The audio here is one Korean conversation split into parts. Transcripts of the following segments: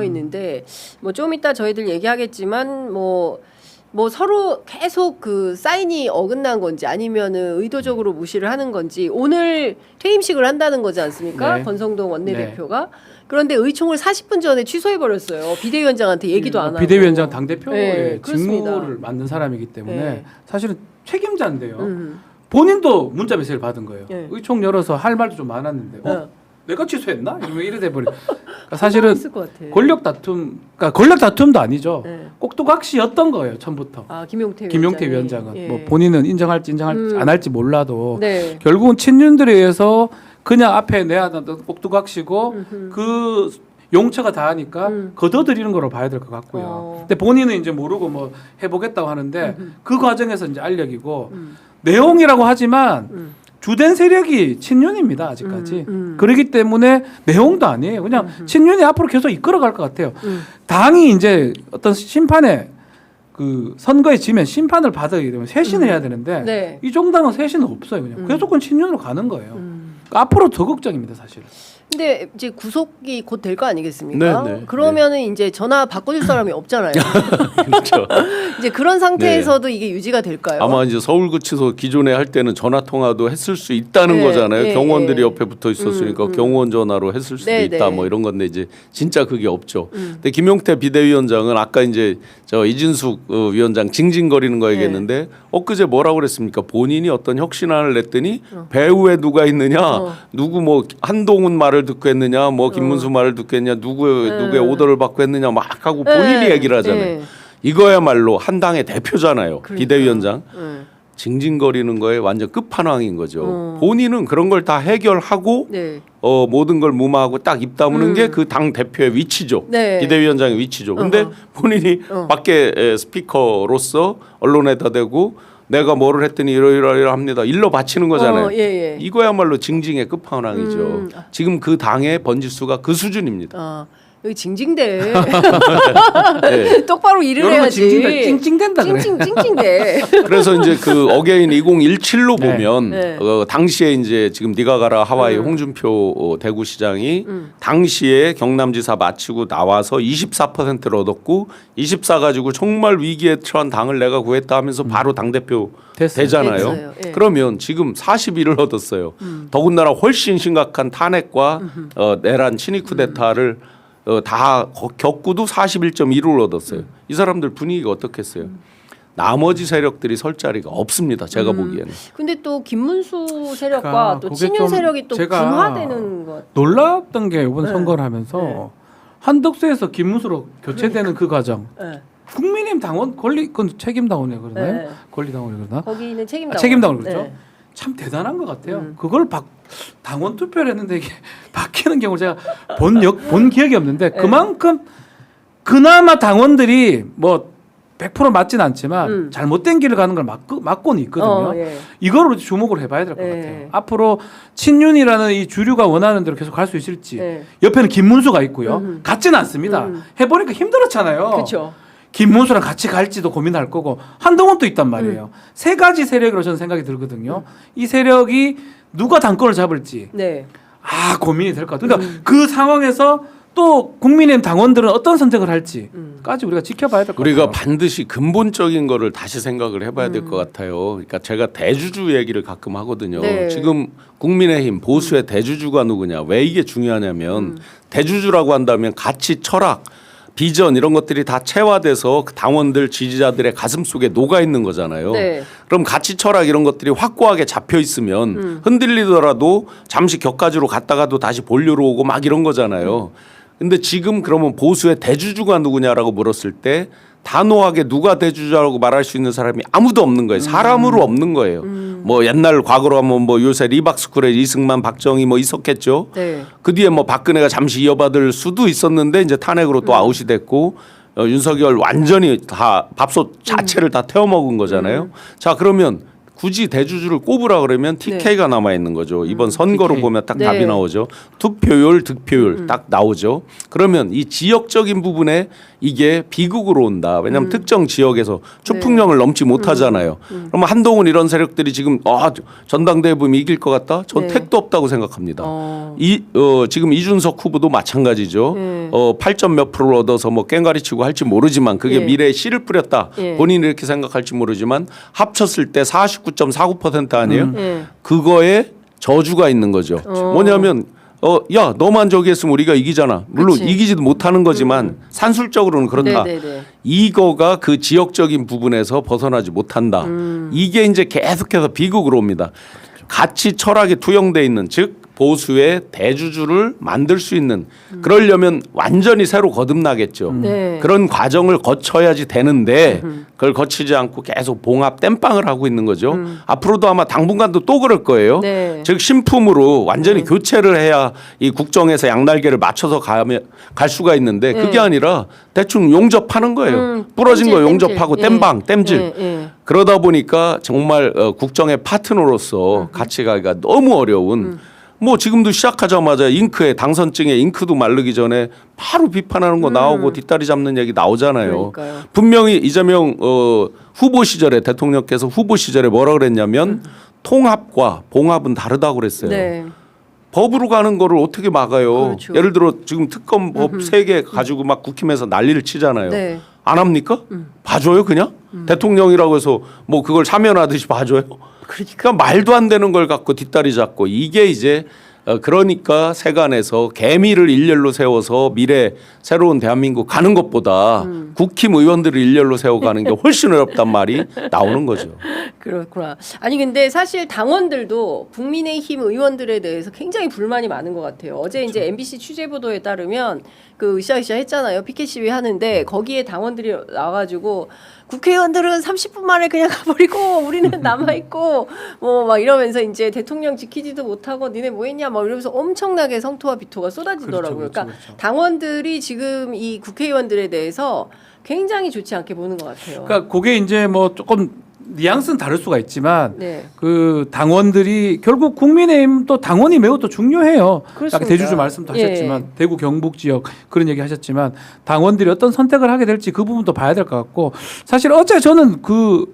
있는데 뭐 좀 이따 저희들 얘기하겠지만 뭐 서로 계속 그 사인이 어긋난 건지 아니면은 의도적으로 무시를 하는 건지 오늘 퇴임식을 한다는 거지 않습니까? 네. 권성동 원내대표가. 그런데 의총을 40분 전에 취소해 버렸어요. 비대위원장한테 얘기도 안 하고. 비대위원장 당대표의 네, 직무를 맡는 사람이기 때문에 네. 사실은 책임자인데요. 본인도 문자 메시지를 받은 거예요. 네. 의총 열어서 할 말도 좀 많았는데 네. 내가 취소했나? 이러면 이래 돼버리. 그러니까 사실은 있을 것 같아. 권력 다툼, 그러니까 권력 다툼도 아니죠. 네. 꼭두각시였던 거예요 처음부터. 아 김용태 위원장은 예. 뭐 본인은 인정할지 안 할지 몰라도 네. 결국은 친윤들에 의해서 그냥 앞에 내야던 꼭두각시고 그 용처가 다 하니까 걷어들이는 거로 봐야 될 것 같고요. 근데 본인은 이제 모르고 뭐 해보겠다고 하는데 그 과정에서 이제 알력이고 내용이라고 하지만 주된 세력이 친윤입니다 아직까지. 그렇기 때문에 내용도 아니에요. 그냥 친윤이 앞으로 계속 이끌어갈 것 같아요. 당이 이제 어떤 심판에 그 선거에 지면 심판을 받아야 되면 쇄신을 해야 되는데 네. 이 정당은 쇄신은 없어요. 그냥 계속은 친윤으로 가는 거예요. 그러니까 앞으로 더 걱정입니다 사실은. 근데 이제 구속이 곧 될 거 아니겠습니까? 네, 네, 그러면은 이제 전화 바꿔줄 사람이 없잖아요. 그렇죠. 이제 그런 상태에서도 이게 유지가 될까요? 아마 이제 서울구치소 기존에 할 때는 전화 통화도 했을 수 있다는 네, 거잖아요. 네, 경호원들이 네. 옆에 붙어 있었으니까 경호원 전화로 했을 수도 네, 있다 네. 뭐 이런 건데 이제 진짜 그게 없죠. 근데 김용태 비대위원장은 아까 이제 저 이진숙 위원장 징징거리는 거 얘기했는데 엊그제 뭐라고 그랬습니까? 본인이 어떤 혁신안을 냈더니 배후에 누가 있느냐, 누구 뭐 한동훈 말을 듣고 했느냐, 뭐 김문수 말을 듣고 했느냐, 누구의 오더를 받고 했느냐 막 하고 본인이 네, 얘기를 하잖아요. 네. 이거야말로 한 당의 대표잖아요. 그러니까. 비대위원장. 네. 징징거리는 거에 완전 끝판왕인 거죠. 본인은 그런 걸 다 해결하고 네. 모든 걸 무마하고 딱 입 다무는 게 그 당 대표의 위치죠. 네. 비대위원장의 위치죠. 근데 본인이 밖에 스피커로서 언론에다 대고 내가 뭐를 했더니 이러이러합니다. 일러 바치는 거잖아요. 예, 예. 이거야말로 징징의 끝판왕이죠. 지금 그 당의 번지수가 그 수준입니다. 아, 여기 징징대. 네. 똑바로 일을 이런 거 해야지. 찡찡댄다 그래. 찡찡대. 그래서 이제 그 어게인 2017로 네. 보면 네. 당시에 이제 지금 네가 가라 하와이 홍준표 대구시장이 당시에 경남지사 마치고 나와서 24%를 얻었고 24 가지고 정말 위기에 처한 당을 내가 구했다 하면서 바로 당대표 됐어요. 되잖아요. 됐어요. 예. 그러면 지금 41을 얻었어요. 더군다나 훨씬 심각한 탄핵과 내란 친위 쿠데타를 다 겪고도 41.1을 얻었어요. 이 사람들 분위기가 어떻겠어요? 나머지 세력들이 설 자리가 없습니다. 제가 보기에는. 근데 또 김문수 세력과 그러니까 또 그게 친윤 좀 세력이 또 제가 분화되는 것. 놀랐던 게 이번 선거를 하면서 한덕수에서 김문수로 교체되는 그 과정. 네. 국민의힘 당원 그건 책임 당원이라 그러나요? 네. 권리 당원이라 그러나? 거기는 책임 당원. 책임 당원 그렇죠. 네. 참 대단한 것 같아요. 그걸 당원 투표를 했는데 이게 바뀌는 경우를 제가 본 기억이 없는데 그만큼 그나마 당원들이 뭐 100% 맞진 않지만 잘못된 길을 가는 걸 막고는 있거든요. 예. 이거로 주목을 해봐야 될 것 네. 같아요. 앞으로 친윤이라는 이 주류가 원하는 대로 계속 갈 수 있을지. 네. 옆에는 김문수가 있고요. 같지는 않습니다. 해보니까 힘들었잖아요. 그렇죠. 김문수랑 같이 갈지도 고민할 거고 한동훈도 있단 말이에요. 세 가지 세력으로 저는 생각이 들거든요. 이 세력이 누가 당권을 잡을지 네. 고민이 될 것 같아요. 그러니까 그 상황에서 또 국민의힘 당원들은 어떤 선택을 할지까지 우리가 지켜봐야 될 것 같아요. 우리가 반드시 근본적인 거를 다시 생각을 해봐야 될 것 같아요. 그러니까 제가 대주주 얘기를 가끔 하거든요. 네. 지금 국민의힘 보수의 대주주가 누구냐? 왜 이게 중요하냐면 대주주라고 한다면 가치, 철학, 비전 이런 것들이 다 체화돼서 그 당원들 지지자들의 가슴 속에 녹아 있는 거잖아요. 네. 그럼 가치 철학 이런 것들이 확고하게 잡혀 있으면 흔들리더라도 잠시 격가지로 갔다가도 다시 본류로 오고 막 이런 거잖아요. 근데 지금 그러면 보수의 대주주가 누구냐라고 물었을 때 단호하게 누가 대주주라고 말할 수 있는 사람이 아무도 없는 거예요. 사람으로 없는 거예요. 뭐 옛날 과거로 하면 뭐 요새 리박스쿨의 이승만, 박정희 뭐 있었겠죠. 네. 그 뒤에 뭐 박근혜가 잠시 이어받을 수도 있었는데 이제 탄핵으로 또 아웃이 됐고 윤석열 완전히 다 밥솥 자체를 다 태워먹은 거잖아요. 자 그러면 굳이 대주주를 꼽으라 그러면 TK가 남아 있는 거죠. 이번 선거로 TK. 보면 딱 네. 답이 나오죠. 투표율, 득표율 딱 나오죠. 그러면 이 지역적인 부분에 이게 비극으로 온다. 왜냐하면 특정 지역에서 초풍령을 넘지 못하잖아요. 그러면 한동훈 이런 세력들이 지금 전당대회 보면 이길 것 같다? 전 네. 택도 없다고 생각합니다. 어. 지금 이준석 후보도 마찬가지죠. 8점 몇 프로를 얻어서 뭐 깽가리치고 할지 모르지만 그게 예. 미래에 씨를 뿌렸다. 예. 본인이 이렇게 생각할지 모르지만 합쳤을 때 49.49% 아니에요? 예. 그거에 저주가 있는 거죠. 뭐냐면 야 너만 저기 했으면 우리가 이기잖아. 물론 그치. 이기지도 못하는 거지만 산술적으로는 그렇다. 네네네. 이거가 그 지역적인 부분에서 벗어나지 못한다. 이게 이제 계속해서 비극으로 옵니다. 가치 철학이 투영돼 있는 즉 보수의 대주주를 만들 수 있는 그러려면 완전히 새로 거듭나겠죠. 네. 그런 과정을 거쳐야지 되는데 그걸 거치지 않고 계속 봉합 땜빵을 하고 있는 거죠. 앞으로도 아마 당분간도 또 그럴 거예요. 네. 즉 신품으로 완전히 교체를 해야 이 국정에서 양날개를 맞춰서 갈 수가 있는데 그게 아니라 대충 용접하는 거예요. 부러진 땜질, 거 용접하고 땜질. 땜방 땜질. 예, 예. 그러다 보니까 정말 국정의 파트너로서 같이 가기가 너무 어려운 뭐 지금도 시작하자마자 잉크에 당선증에 잉크도 마르기 전에 바로 비판하는 거 나오고 뒷다리 잡는 얘기 나오잖아요. 그러니까요. 분명히 이재명 후보 시절에 대통령께서 후보 시절에 뭐라 그랬냐면 통합과 봉합은 다르다고 그랬어요. 네. 법으로 가는 거를 어떻게 막아요? 그렇죠. 예를 들어 지금 특검법 3개 가지고 막 국힘에서 난리를 치잖아요. 네. 안 합니까? 봐줘요 그냥? 대통령이라고 해서 뭐 그걸 사면하듯이 봐줘요? 그러니까 말도 안 되는 걸 갖고 뒷다리 잡고 이게 이제 그러니까 세간에서 개미를 일렬로 세워서 미래 새로운 대한민국 가는 것보다 국힘 의원들을 일렬로 세워가는 게 훨씬 어렵단 말이 나오는 거죠. 그렇구나. 아니 근데 사실 당원들도 국민의힘 의원들에 대해서 굉장히 불만이 많은 것 같아요. 어제 이제 MBC 취재 보도에 따르면 그 으쌰으쌰 했잖아요. 피켓 시위 하는데 거기에 당원들이 나와가지고 국회의원들은 30분 만에 그냥 가버리고 우리는 남아 있고 뭐 막 이러면서 이제 대통령 지키지도 못하고 니네 뭐했냐 막 이러면서 엄청나게 성토와 비토가 쏟아지더라고요. 그렇죠, 그러니까 그렇죠. 당원들이 지금 이 국회의원들에 대해서 굉장히 좋지 않게 보는 것 같아요. 그러니까 그게 이제 뭐 조금 뉘앙스는 다를 수가 있지만 네. 그 당원들이 결국 국민의힘도 당원이 매우 또 중요해요. 그렇습니다. 아까 대주주 말씀도 하셨지만 예. 대구 경북 지역 그런 얘기 하셨지만 당원들이 어떤 선택을 하게 될지 그 부분도 봐야 될 것 같고 사실 어제 저는 그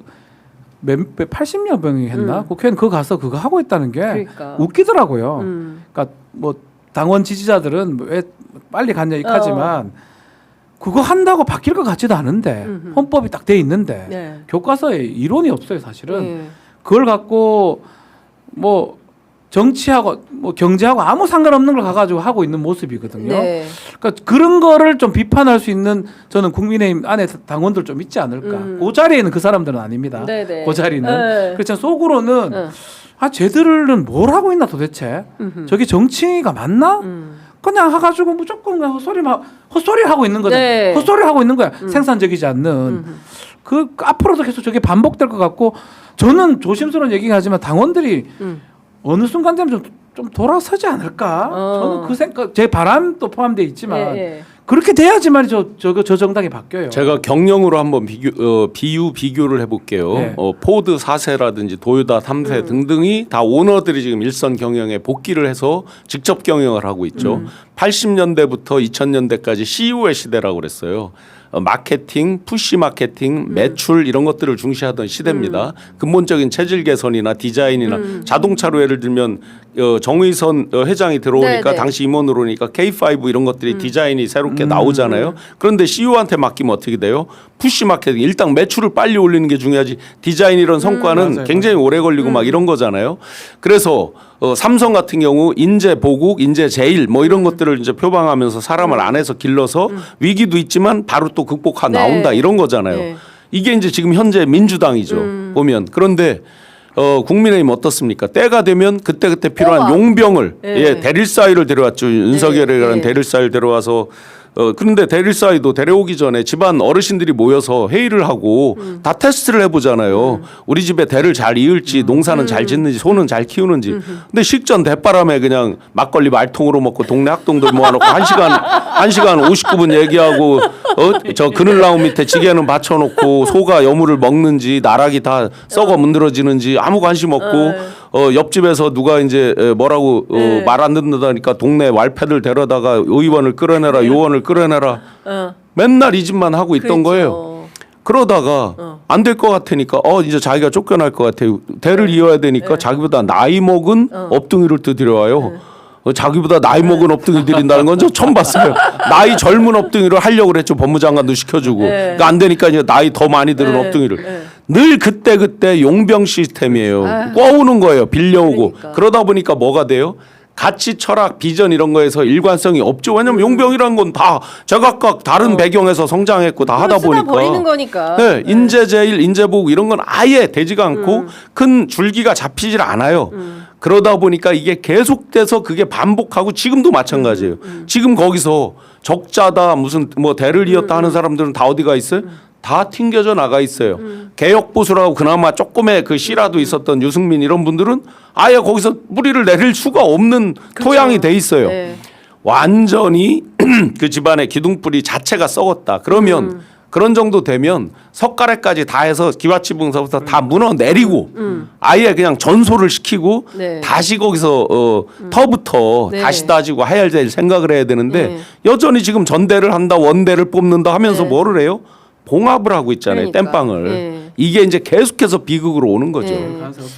80여 명이 했나 국회의원 그거 가서 그거 하고 있다는 게 그러니까. 웃기더라고요. 그러니까 뭐 당원 지지자들은 왜 빨리 갔냐 이카지만 그거 한다고 바뀔 것 같지도 않은데 헌법이 딱 돼 있는데 네. 교과서에 이론이 없어요 사실은. 네. 그걸 갖고 뭐 정치하고 뭐 경제하고 아무 상관없는 걸 가가지고 하고 있는 모습이거든요. 네. 그러니까 그런 거를 좀 비판할 수 있는 저는 국민의힘 안에 당원들 좀 있지 않을까. 그 자리에는 그 사람들은 아닙니다. 네네. 그 자리는. 네. 그렇지만 속으로는 아 쟤들은 뭘 하고 있나 도대체. 저게 정치가 맞나? 그냥 해가지고 무조건 그냥 헛소리를 하고 있는 거죠. 네. 헛소리를 하고 있는 거야. 생산적이지 않는. 그 앞으로도 계속 저게 반복될 것 같고 저는 조심스러운 얘기긴 하지만 당원들이 어느 순간 되면 좀 돌아서지 않을까? 저는 그 생각, 제 바람도 포함되어 있지만 예. 그렇게 돼야지만 저 정당이 바뀌어요. 제가 경영으로 한번 비교를 해볼게요. 네. 포드 4세라든지 도요타 3세 등등이 다 오너들이 지금 일선 경영에 복귀를 해서 직접 경영을 하고 있죠. 80년대부터 2000년대까지 CEO의 시대라고 그랬어요. 마케팅, 푸시 마케팅, 매출 이런 것들을 중시하던 시대입니다. 근본적인 체질 개선이나 디자인이나 자동차로 예를 들면 정의선 회장이 들어오니까 네네. 당시 임원으로 오니까 K5 이런 것들이 디자인이 새롭게 나오잖아요. 그런데 CEO한테 맡기면 어떻게 돼요? 푸시 마케팅 일단 매출을 빨리 올리는 게 중요하지 디자인 이런 성과는 맞아요. 굉장히 오래 걸리고 막 이런 거잖아요. 그래서 삼성 같은 경우 인재 보국, 인재 제일 뭐 이런 것들을 이제 표방하면서 사람을 안에서 길러서 위기도 있지만 바로 또 극복하 네. 나온다 이런 거잖아요. 네. 이게 이제 지금 현재 민주당이죠. 보면 그런데 국민의힘 어떻습니까? 때가 되면 그때그때 필요한 와. 용병을 네. 예, 대릴사위를 데려왔죠. 윤석열이라는 네. 대릴사위를 데려와서 그런데 대릴사이도 데려오기 전에 집안 어르신들이 모여서 회의를 하고 다 테스트를 해보잖아요. 우리 집에 대를 잘 이을지 농사는 잘 짓는지 소는 잘 키우는지. 근데 식전 대바람에 그냥 막걸리 말통으로 먹고 동네 학동들 모아놓고 1시간 59분 얘기하고 저 그늘나무 밑에 지게는 받쳐놓고 소가 여물을 먹는지 나락이 다 썩어 문드러지는지 아무 관심 없고 옆집에서 누가 이제 뭐라고 말 안 듣는다니까 동네 말패들 데려다가 의원을 끌어내라 요원을 끌어내라 맨날 이 짓만 하고 있던 거예요. 그러다가 안 될 것 같으니까 이제 자기가 쫓겨날 것 같아요. 대를 이어야 되니까 자기보다 나이 먹은 업둥이를 또 들여와요. 자기보다 나이 먹은 업둥이 들인다는 건 저 처음 봤어요. 나이 젊은 업둥이를 하려고 그랬죠. 법무장관도 시켜주고. 그러니까 안 되니까 이제 나이 더 많이 들은 업둥이를. 늘 그때 용병 시스템이에요. 꿔오는 거예요. 빌려오고. 그러니까. 그러다 보니까 뭐가 돼요? 가치, 철학, 비전 이런 거에서 일관성이 없죠. 왜냐면 용병이라는 건 다 제각각 다른 배경에서 성장했고 다 하다 보니까. 버리는 거니까. 네, 인재제일, 인재보국 이런 건 아예 되지가 않고 큰 줄기가 잡히질 않아요. 그러다 보니까 이게 계속돼서 그게 반복하고 지금도 마찬가지예요. 지금 거기서 적자다 무슨 뭐 대를 이었다 하는 사람들은 다 어디가 있어요? 다 튕겨져 나가 있어요. 개혁보수라고 그나마 조금의 그 씨라도 있었던 유승민 이런 분들은 아예 거기서 뿌리를 내릴 수가 없는 토양이 돼 있어요. 네. 완전히 그 집안의 기둥뿌리 자체가 썩었다. 그러면 그런 정도 되면 석가래까지 다 해서 기와치붕서부터 다 무너 내리고 아예 그냥 전소를 시키고 네. 다시 거기서 터부터 네. 다시 따지고 해야 될 생각을 해야 되는데 네. 여전히 지금 전대를 한다 원대를 뽑는다 하면서 네. 뭐를 해요? 봉합을 하고 있잖아요. 그러니까. 땜빵을. 네. 이게 이제 계속해서 비극으로 오는 거죠. 네. 가능성이